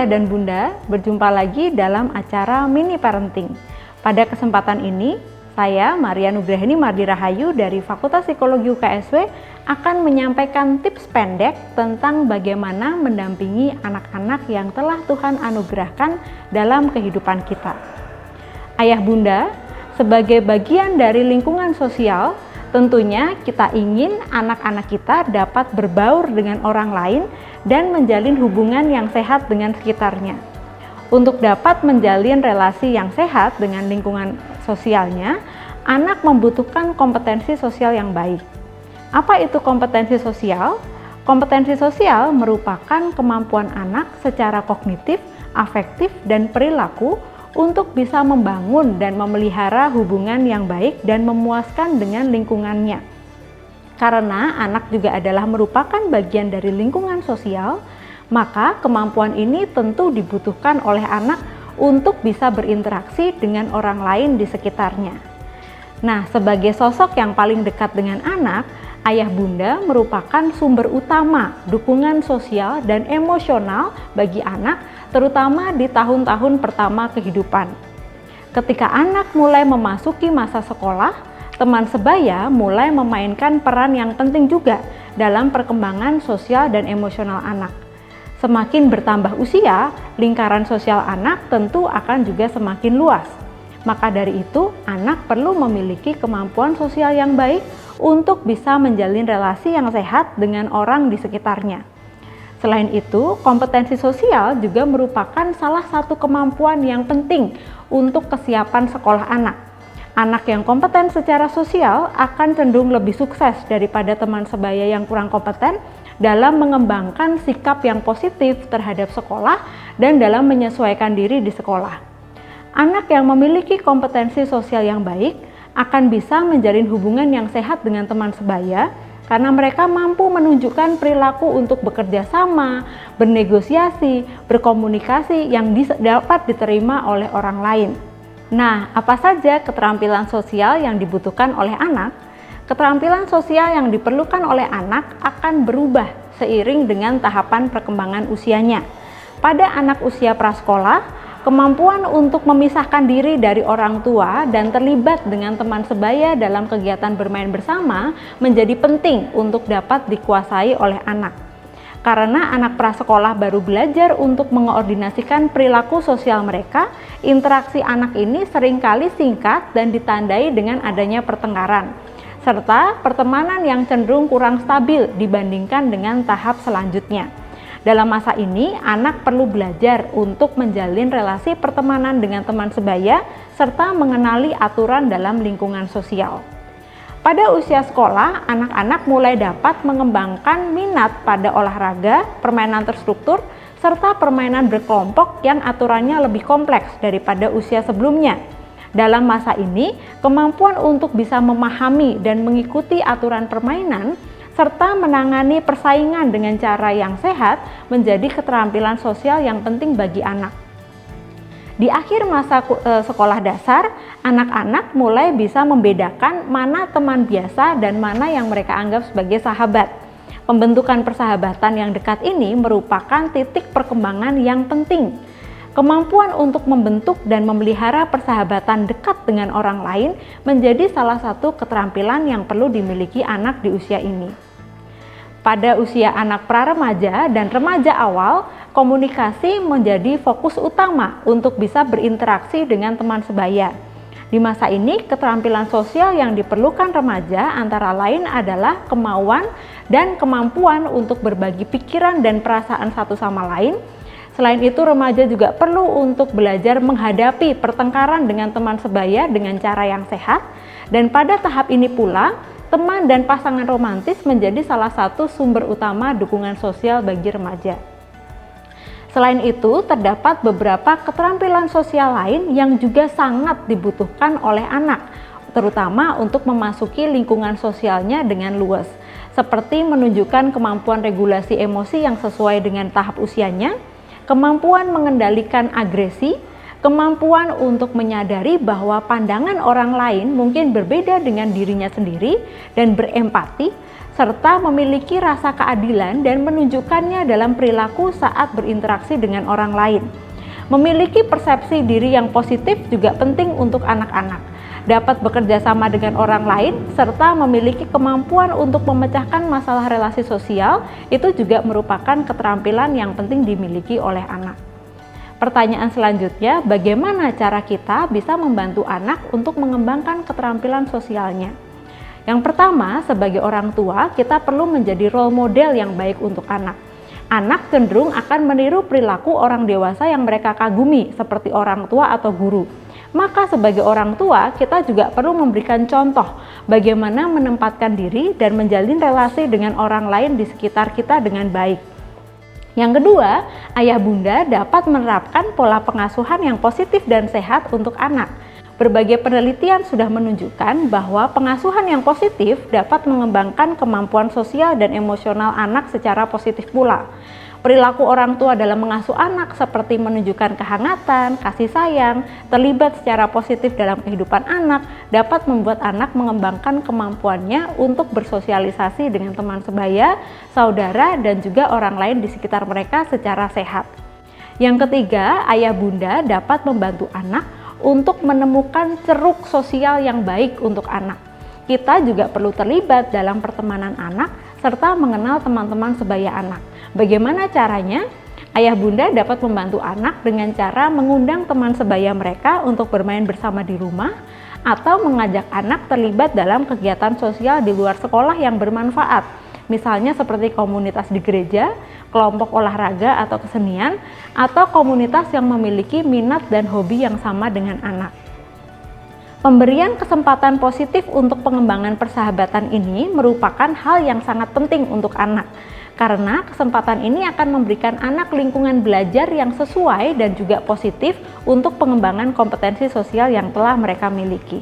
Ayah dan Bunda, berjumpa lagi dalam acara Mini Parenting. Pada kesempatan ini, saya Maria Nugraheni Mardi Rahayu dari Fakultas Psikologi UKSW akan menyampaikan tips pendek tentang bagaimana mendampingi anak-anak yang telah Tuhan anugerahkan dalam kehidupan kita. Ayah Bunda, sebagai bagian dari lingkungan sosial, tentunya kita ingin anak-anak kita dapat berbaur dengan orang lain dan menjalin hubungan yang sehat dengan sekitarnya. Untuk dapat menjalin relasi yang sehat dengan lingkungan sosialnya, anak membutuhkan kompetensi sosial yang baik. Apa itu kompetensi sosial? Kompetensi sosial merupakan kemampuan anak secara kognitif, afektif, dan perilaku untuk bisa membangun dan memelihara hubungan yang baik dan memuaskan dengan lingkungannya. Karena anak juga adalah merupakan bagian dari lingkungan sosial, maka kemampuan ini tentu dibutuhkan oleh anak untuk bisa berinteraksi dengan orang lain di sekitarnya. Nah, sebagai sosok yang paling dekat dengan anak, ayah bunda merupakan sumber utama dukungan sosial dan emosional bagi anak, terutama di tahun-tahun pertama kehidupan. Ketika anak mulai memasuki masa sekolah, teman sebaya mulai memainkan peran yang penting juga dalam perkembangan sosial dan emosional anak. Semakin bertambah usia, lingkaran sosial anak tentu akan juga semakin luas. Maka dari itu, anak perlu memiliki kemampuan sosial yang baik untuk bisa menjalin relasi yang sehat dengan orang di sekitarnya. Selain itu, kompetensi sosial juga merupakan salah satu kemampuan yang penting untuk kesiapan sekolah anak. Anak yang kompeten secara sosial akan cenderung lebih sukses daripada teman sebaya yang kurang kompeten dalam mengembangkan sikap yang positif terhadap sekolah dan dalam menyesuaikan diri di sekolah. Anak yang memiliki kompetensi sosial yang baik akan bisa menjalin hubungan yang sehat dengan teman sebaya karena mereka mampu menunjukkan perilaku untuk bekerja sama, bernegosiasi, berkomunikasi yang dapat diterima oleh orang lain. Nah, apa saja keterampilan sosial yang dibutuhkan oleh anak? Keterampilan sosial yang diperlukan oleh anak akan berubah seiring dengan tahapan perkembangan usianya. Pada anak usia prasekolah, kemampuan untuk memisahkan diri dari orang tua dan terlibat dengan teman sebaya dalam kegiatan bermain bersama menjadi penting untuk dapat dikuasai oleh anak. Karena anak prasekolah baru belajar untuk mengoordinasikan perilaku sosial mereka, interaksi anak ini seringkali singkat dan ditandai dengan adanya pertengkaran, serta pertemanan yang cenderung kurang stabil dibandingkan dengan tahap selanjutnya. Dalam masa ini, anak perlu belajar untuk menjalin relasi pertemanan dengan teman sebaya, serta mengenali aturan dalam lingkungan sosial. Pada usia sekolah, anak-anak mulai dapat mengembangkan minat pada olahraga, permainan terstruktur, serta permainan berkelompok yang aturannya lebih kompleks daripada usia sebelumnya. Dalam masa ini, kemampuan untuk bisa memahami dan mengikuti aturan permainan, serta menangani persaingan dengan cara yang sehat menjadi keterampilan sosial yang penting bagi anak. Di akhir masa sekolah dasar, anak-anak mulai bisa membedakan mana teman biasa dan mana yang mereka anggap sebagai sahabat. Pembentukan persahabatan yang dekat ini merupakan titik perkembangan yang penting. Kemampuan untuk membentuk dan memelihara persahabatan dekat dengan orang lain menjadi salah satu keterampilan yang perlu dimiliki anak di usia ini. Pada usia anak pra-remaja dan remaja awal, komunikasi menjadi fokus utama untuk bisa berinteraksi dengan teman sebaya. Di masa ini, keterampilan sosial yang diperlukan remaja antara lain adalah kemauan dan kemampuan untuk berbagi pikiran dan perasaan satu sama lain. Selain itu, remaja juga perlu untuk belajar menghadapi pertengkaran dengan teman sebaya dengan cara yang sehat. Dan pada tahap ini pula, teman dan pasangan romantis menjadi salah satu sumber utama dukungan sosial bagi remaja. Selain itu, terdapat beberapa keterampilan sosial lain yang juga sangat dibutuhkan oleh anak, terutama untuk memasuki lingkungan sosialnya dengan luas, seperti menunjukkan kemampuan regulasi emosi yang sesuai dengan tahap usianya, kemampuan mengendalikan agresi, kemampuan untuk menyadari bahwa pandangan orang lain mungkin berbeda dengan dirinya sendiri dan berempati, serta memiliki rasa keadilan dan menunjukkannya dalam perilaku saat berinteraksi dengan orang lain. Memiliki persepsi diri yang positif juga penting untuk anak-anak. Dapat bekerja sama dengan orang lain, serta memiliki kemampuan untuk memecahkan masalah relasi sosial, itu juga merupakan keterampilan yang penting dimiliki oleh anak. Pertanyaan selanjutnya, bagaimana cara kita bisa membantu anak untuk mengembangkan keterampilan sosialnya? Yang pertama, sebagai orang tua, kita perlu menjadi role model yang baik untuk anak. Anak cenderung akan meniru perilaku orang dewasa yang mereka kagumi, seperti orang tua atau guru. Maka sebagai orang tua, kita juga perlu memberikan contoh bagaimana menempatkan diri dan menjalin relasi dengan orang lain di sekitar kita dengan baik. Yang kedua, ayah bunda dapat menerapkan pola pengasuhan yang positif dan sehat untuk anak. Berbagai penelitian sudah menunjukkan bahwa pengasuhan yang positif dapat mengembangkan kemampuan sosial dan emosional anak secara positif pula. Perilaku orang tua dalam mengasuh anak seperti menunjukkan kehangatan, kasih sayang, terlibat secara positif dalam kehidupan anak dapat membuat anak mengembangkan kemampuannya untuk bersosialisasi dengan teman sebaya, saudara, dan juga orang lain di sekitar mereka secara sehat. Yang ketiga, ayah bunda dapat membantu anak untuk menemukan ceruk sosial yang baik untuk anak. Kita juga perlu terlibat dalam pertemanan anak serta mengenal teman-teman sebaya anak. Bagaimana caranya? Ayah bunda dapat membantu anak dengan cara mengundang teman sebaya mereka untuk bermain bersama di rumah atau mengajak anak terlibat dalam kegiatan sosial di luar sekolah yang bermanfaat. Misalnya seperti komunitas di gereja, kelompok olahraga atau kesenian, atau komunitas yang memiliki minat dan hobi yang sama dengan anak. Pemberian kesempatan positif untuk pengembangan persahabatan ini merupakan hal yang sangat penting untuk anak. Karena kesempatan ini akan memberikan anak lingkungan belajar yang sesuai dan juga positif untuk pengembangan kompetensi sosial yang telah mereka miliki.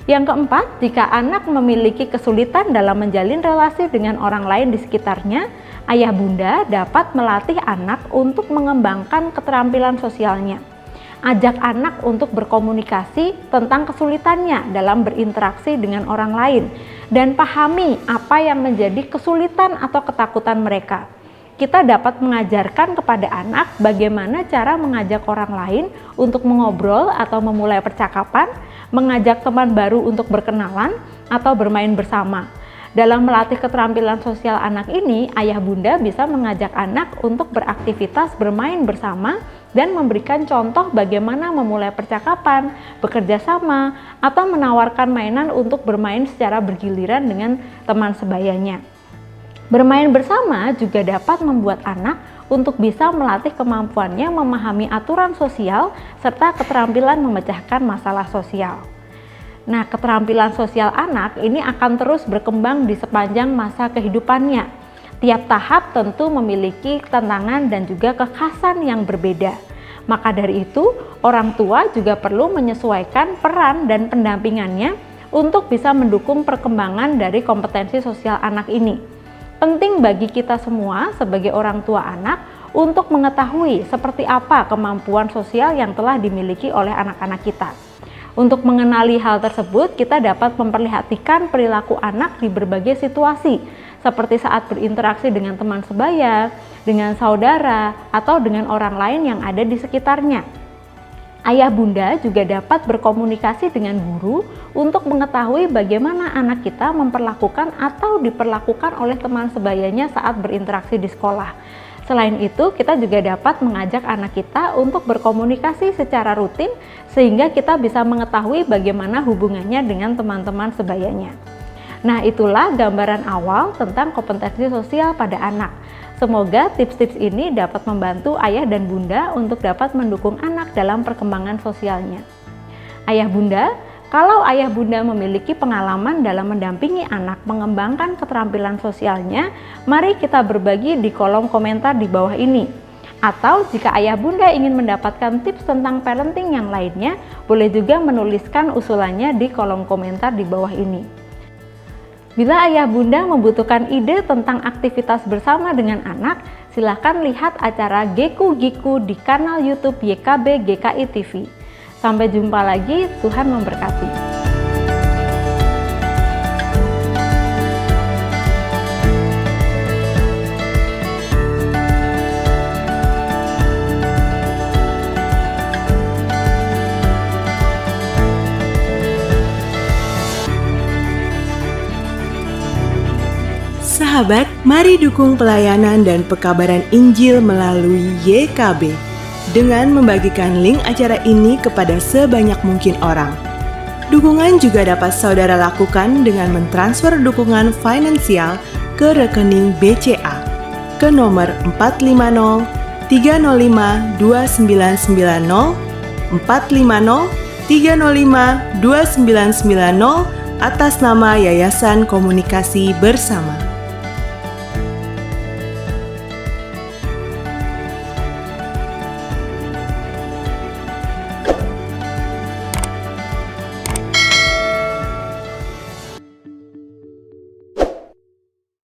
Yang keempat, jika anak memiliki kesulitan dalam menjalin relasi dengan orang lain di sekitarnya, ayah bunda dapat melatih anak untuk mengembangkan keterampilan sosialnya. Ajak anak untuk berkomunikasi tentang kesulitannya dalam berinteraksi dengan orang lain dan pahami apa yang menjadi kesulitan atau ketakutan mereka. Kita dapat mengajarkan kepada anak bagaimana cara mengajak orang lain untuk mengobrol atau memulai percakapan, mengajak teman baru untuk berkenalan atau bermain bersama. Dalam melatih keterampilan sosial anak ini, ayah bunda bisa mengajak anak untuk beraktivitas bermain bersama dan memberikan contoh bagaimana memulai percakapan, bekerja sama, atau menawarkan mainan untuk bermain secara bergiliran dengan teman sebayanya. Bermain bersama juga dapat membuat anak untuk bisa melatih kemampuannya memahami aturan sosial serta keterampilan memecahkan masalah sosial. Nah, keterampilan sosial anak ini akan terus berkembang di sepanjang masa kehidupannya. Tiap tahap tentu memiliki tantangan dan juga kekhasan yang berbeda. Maka dari itu, orang tua juga perlu menyesuaikan peran dan pendampingannya untuk bisa mendukung perkembangan dari kompetensi sosial anak ini. Penting bagi kita semua sebagai orang tua anak untuk mengetahui seperti apa kemampuan sosial yang telah dimiliki oleh anak-anak kita. Untuk mengenali hal tersebut, kita dapat memperlihatkan perilaku anak di berbagai situasi, seperti saat berinteraksi dengan teman sebaya, dengan saudara, atau dengan orang lain yang ada di sekitarnya. Ayah bunda juga dapat berkomunikasi dengan guru untuk mengetahui bagaimana anak kita memperlakukan atau diperlakukan oleh teman sebayanya saat berinteraksi di sekolah. Selain itu, kita juga dapat mengajak anak kita untuk berkomunikasi secara rutin sehingga kita bisa mengetahui bagaimana hubungannya dengan teman-teman sebayanya. Nah, itulah gambaran awal tentang kompetensi sosial pada anak. Semoga tips-tips ini dapat membantu ayah dan bunda untuk dapat mendukung anak dalam perkembangan sosialnya. Ayah bunda, kalau ayah bunda memiliki pengalaman dalam mendampingi anak mengembangkan keterampilan sosialnya, mari kita berbagi di kolom komentar di bawah ini. Atau jika ayah bunda ingin mendapatkan tips tentang parenting yang lainnya, boleh juga menuliskan usulannya di kolom komentar di bawah ini. Bila ayah bunda membutuhkan ide tentang aktivitas bersama dengan anak, silahkan lihat acara Geku Giku di kanal YouTube YKB GKI TV. Sampai jumpa lagi, Tuhan memberkati. Sahabat, mari dukung pelayanan dan pekabaran Injil melalui YKB dengan membagikan link acara ini kepada sebanyak mungkin orang. Dukungan juga dapat saudara lakukan dengan mentransfer dukungan finansial ke rekening BCA ke nomor 450 305 2990 450 305 2990 atas nama Yayasan Komunikasi Bersama.